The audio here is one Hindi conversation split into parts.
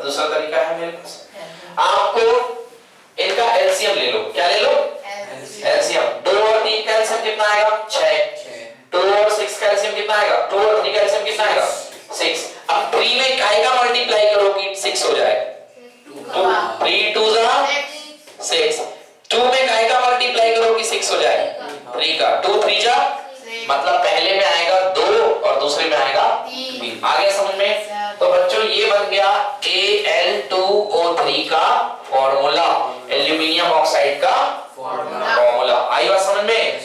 दूसरा तरीका है मेरे पास। आपको इनका एलसीएम ले लो। क्या ले लो? एलसीएम। 2 और 3 का एलसीएम कितना आएगा? 6। 2 और 6 का एलसीएम कितना आएगा? 2 और 3 का एलसीएम कितना आएगा? 6। अब 3 में काय का मल्टीप्लाई करो कि 6 हो जाए? 3 2 6। 2 में काय का मल्टीप्लाई करो कि 6 हो जाए? 3 का। 2 3 जा, मतलब पहले में आएगा 2 और दूसरे में आएगा 3। आ गया समझ में? तो बच्चों ये बन गया Al2O3 का फॉर्मूला, एल्यूमिनियम ऑक्साइड का फॉर्मूला। आई बात समझ में?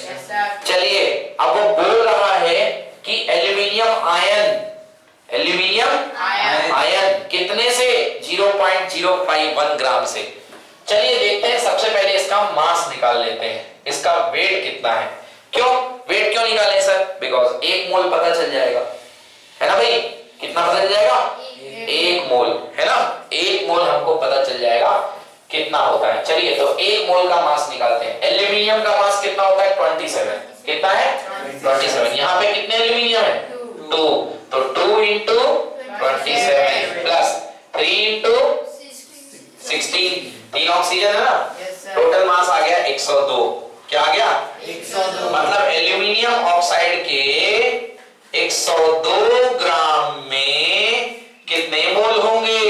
चलिए अब वो बोल रहा है कि एल्यूमिनियम आयन कितने से? 0.051 ग्राम से। चलिए देखते हैं, सबसे पहले इसका मास निकाल लेते हैं, इसका वेट कितना है। क्यों वेट क्यों निकालें सर? बिकॉज 1 मोल पता चल जाएगा, है ना भाई? कितना पता चल जाएगा? 1 मोल, है ना? 1 मोल हमको पता चल जाएगा कितना होता है। चलिए तो 1 मोल का मास निकालते हैं। एल्यूमिनियम का मास कितना होता है? 27। कितना है? 27। यहाँ पे कितने एल्यूमिनियम है? 2। तो 2 into 27 प्लस 3 into 16, 3 ऑक्सीजन है ना? टोटल मास आ गया 102। क्या आ गया? 102। मतलब एल्यूमिनियम ऑक्साइड के 102 ग्राम में कितने मोल होंगे?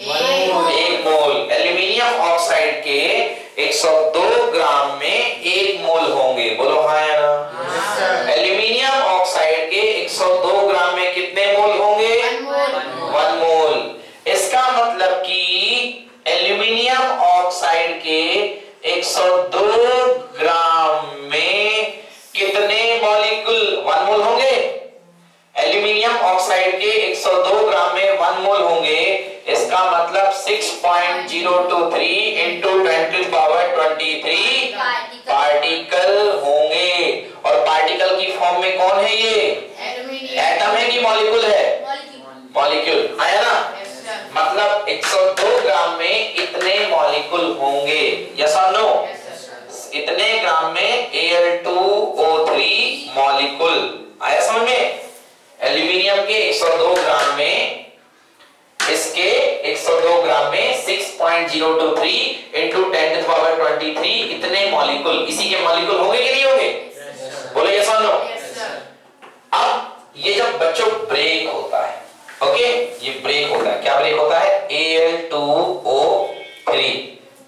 1 मोल। एल्यूमिनियम ऑक्साइड के 102 ग्राम में 1 मोल होंगे। बोलो हाँ या ना? एल्यूमिनियम ऑक्साइड के 102 ग्राम में कितने मोल होंगे? 1 मोल। इसका मतलब कि एल्यूमिनियम ऑक्साइड के 102 ग्राम में कितने मॉलिक्यूल 1 मोल होंगे? एल्यूमिनियम ऑक्साइड के 102 ग्राम में 1 मोल होंगे। इसका मतलब 6.023 into 10⁻23 पार्टिकल होंगे। और पार्टिकल की फॉर्म में कौन है ये? एटम है कि मॉलिक्यूल है? मॉलिक्यूल। आया ना? मतलब 102 ग्राम में इतने मॉलिक्यूल होंगे। यस और नो? इतने ग्राम में Al2O3 मॉलिक्यूल। आया समझ में? एल्यूमिनियम के 102 ग्राम में, इसके 102 ग्राम में 6.023 into 10⁻23 इतने मॉलिक्यूल, इसी के मॉलिक्यूल होंगे कि नहीं होंगे? बोलो यस और नो? अब ये जब बच्चों ब्रेक होता है, ओके, ये ब्रेक होता है। क्या ब्रेक होता है? Al2O3।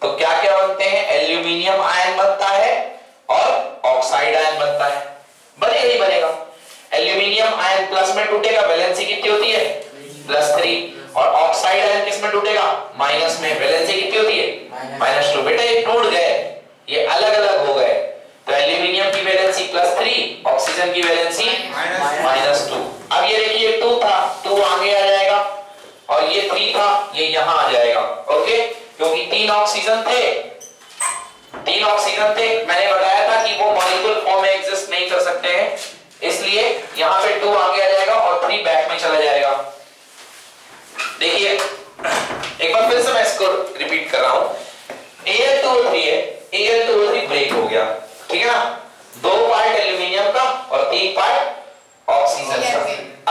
तो क्या क्या बनते हैं? एल्यूमिनियम आयन बनता है और ऑक्साइड आयन बनता है। बनेगा ही बनेगा। एल्यूमिनियम आयन प्लस में टूटेगा, वैलेंसी कितनी होती है? +3। और ऑक्साइड आयन किस में टूटेगा? माइनस में, वैलेंसी कितनी होती है? -2। बेटा ये टूट गए, ये अलग अलग हो गए। तो एल्यूमिनियम की वैलेंसी +3, ऑक्सीजन की वैलेंसी -2। अब ये देखिए 2 था, 2 आगे आ जाएगा, और ये 3 था, ये यहां आ जाएगा। ओके, क्योंकि 3 ऑक्सीजन थे, 3 ऑक्सीजन थे। मैंने बताया था कि वो मॉलिक्यूल फॉर्म में एग्जिस्ट नहीं कर सकते हैं, इसलिए यहां पे 2 आगे आ जाएगा और 3 बैक में चला जाएगा। देखिए एक बार फिर से मैं इसको रिपीट कर रहा हूं। Al2O3 है, Al2O3 ब्रेक हो गया, ठीक है ना? 2 पार्ट एल्यूमिनियम का और 3 पार्ट ऑक्सीजन का।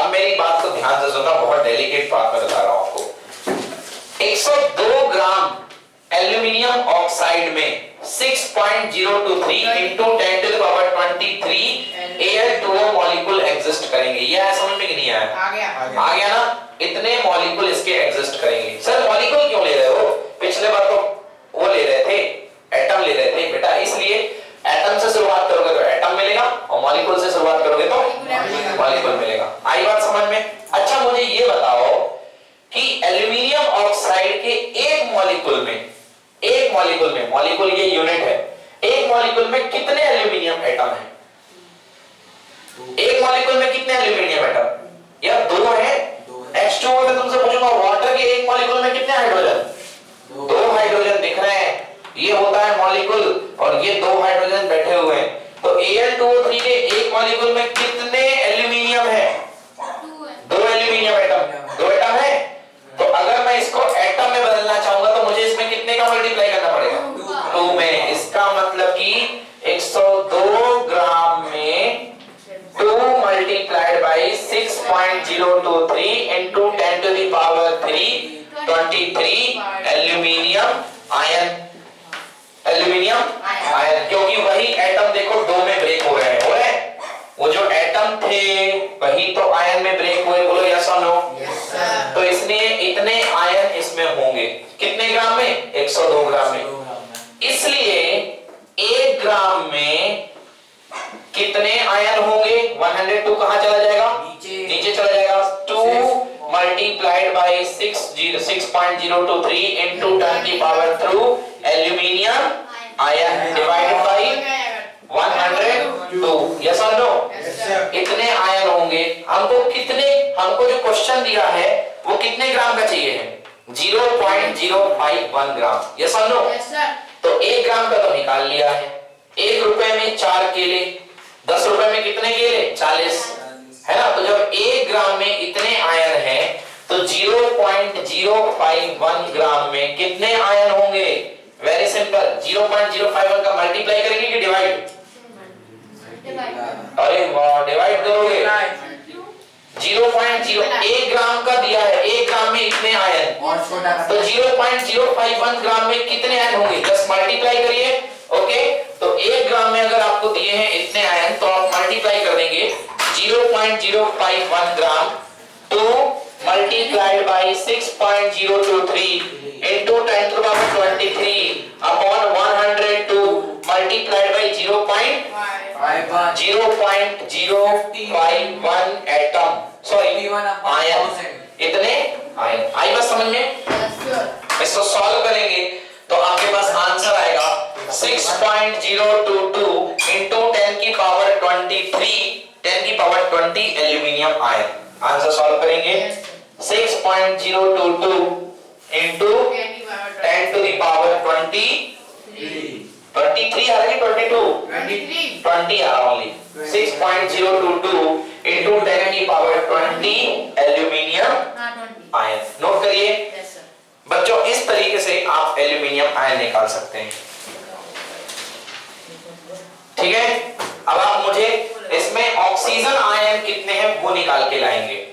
अब मेरी बात को ध्यान से सुनना, बहुत डेलिकेट बात मैं बता रहा हूं आपको। 102 ग्राम एल्यूमिनियम ऑक्साइड में 6.023 into 10⁻23 Al2O मॉलिक्यूल एग्जिस्ट करेंगे। ये आया समझ में कि नहीं आया? आ गया ना? इतने मॉलिक्यूल इसके एग्जिस्ट करेंगे। सर मॉलिक्यूल क्यों ले रहे हो? पिछले बार तो वो ले रहे थे, एटम ले रहे थे बेटा, इसलिए एटम से शुरुआत करोगे तो एटम मिलेगा, और मॉलिक्यूल से शुरुआत करोगे तो मॉलिक्यूल मिलेगा। आई बात समझ में? अच्छा मुझे ये बताओ कि एल्यूमिनियम ऑक्साइड के एक मॉलिक्यूल में, मॉलिक्यूल ये यूनिट है, एक मॉलिक्यूल में कितने एल्यूमिनियम एटम है? एक मॉलिक्यूल में कितने एल्यूमिनियम एटम? यार 2 है। H2O में तुमसे पूछूंगा वाटर के एक मॉलिक्यूल में कितने हाइड्रोजन? 2 हाइड्रोजन दिख रहे हैं, ये होता है मॉलिक्यूल, और ये 2 हाइड्रोजन बैठे हुए हैं। तो Al2O3 के एक मॉलिक्यूल में कितने एल्यूमिनियम है? 2 एल्यूमिनियम एटम, 2 एटम है। तो अगर मैं इसको एटम में बदलना चाहूंगा तो मुझे इसमें कितने का मल्टीप्लाई करना पड़ेगा? 2 में। इसका मतलब कि 102 ग्राम में 2 multiplied by 6.023 into 10⁻³ 23 23 aluminium ion, aluminium ion, क्योंकि वही एटम देखो दो में ब्रेक हो रहे हैं, हो रहे हैं। वो जो एटम थे वही तो आयन में ब्रेक हुए, बोलो यस और नो। तो इसलिए इतने आयन इसमें होंगे, कितने ग्राम में? 102 ग्राम में। इसलिए 1 ग्राम में कितने आयन होंगे? 102 कहां चला जाएगा? नीचे चला जाएगा। 2 मल्टीप्लाइड बाई 6.023 into 10 की power through aluminium ion divided by 102। Yes और नो? इतने आयन होंगे। हमको जो क्वेश्चन दिया है वो कितने ग्राम का चाहिए है? 0.051 ग्राम। यस और नो? तो 1 ग्राम का तो निकाल लिया है। 1 रुपए में 4 केले, 10 रुपए में कितने केले? 40, है ना। तो जब 1 ग्राम में इतने आयन है तो 0.051 ग्राम में कितने आयन होंगे? वेरी सिंपल, 0.051 का मल्टीप्लाई करेंगे कि डिवाइड? अरे वाह, डिवाइड करोगे। 1 ग्राम का दिया है, 1 ग्राम में इतने आयन, तो 0.051 ग्राम में कितने आयन होंगे? जस्ट मल्टीप्लाई करिए। ओके, तो 1 ग्राम में अगर आपको दिए हैं इतने आयन तो आप मल्टीप्लाई कर देंगे 0.051 ग्राम two multiplied by 6.023 into 10 to the power 23 upon 102 multiplied by 0.051 atom, sorry ion, इतने आयन। आई बात समझ में? इसको सॉल्व करेंगे तो आपके पास आंसर आएगा 6.022 into 10 की पावर 23, 10 की power 20 aluminium ion. Answer solve करेंगे 6.022 into 10 to the power 23 आ रही है 22 20 आ ओनली 6.022 into 10 की पावर 20 एल्यूमिनियम आयन। नोट करिए बच्चों, इस तरीके से आप एल्यूमिनियम आयन निकाल सकते हैं। ठीक है, अब आप मुझे इसमें ऑक्सीजन आयन कितने हैं वो निकाल के लाएंगे।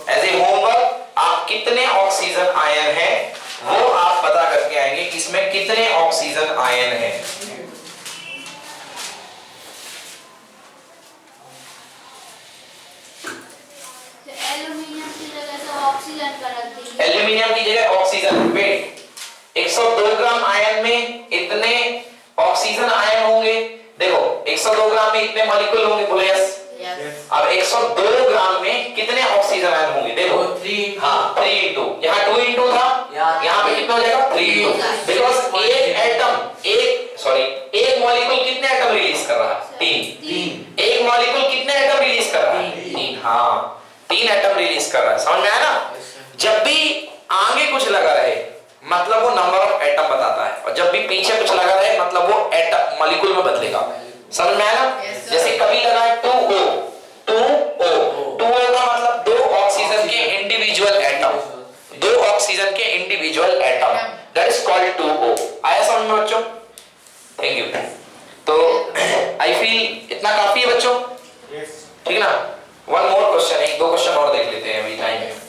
एज ए होमवर्क आप कितने ऑक्सीजन आयन हैं वो आप पता करके आएंगे कि इसमें कितने ऑक्सीजन आयन हैं। एल्यूमिनियम की जगह से ऑक्सीजन का रख दीजिए। एल्यूमिनियम की जगह ऑक्सीजन, वेट, 102 ग्राम आयन में इतने ऑक्सीजन आयन होंगे। देखो 102 ग्राम में इतने मॉलिक्यूल होंगे, बोलो यस। अब 102 ग्राम में कितने ऑक्सीजन आयन होंगे? देखो 3, हाँ 3 इंटू, यहाँ 2 इंटू था, यहाँ पे कितना हो जाएगा? 3 इंटू, बिकॉज एक मॉलिक्यूल कितने एटम रिलीज कर रहा है? 3। एक मॉलिक्यूल कितने एटम रिलीज कर रहा है? 3। हाँ 3 एटम रिलीज कर रहा है। समझ में आया ना? जब भी आगे कुछ लगा रहे मतलब वो नंबर ऑफ एटम बताता है, और जब भी पीछे कुछ लगा रहे मतलब वो एटम मॉलिक्यूल में बदलेगा। समझ में आया ना? जैसे कभी लगा है 2O का मतलब 2 ऑक्सीजन के इंडिविजुअल एटम, 2 ऑक्सीजन के individual atom, that is called 2O। आया समझ में बच्चों? Thank you. तो आई फील इतना काफी है बच्चों, ठीक ना? वन मोर क्वेश्चन, 1-2 क्वेश्चन और देख लेते हैं अभी टाइम है।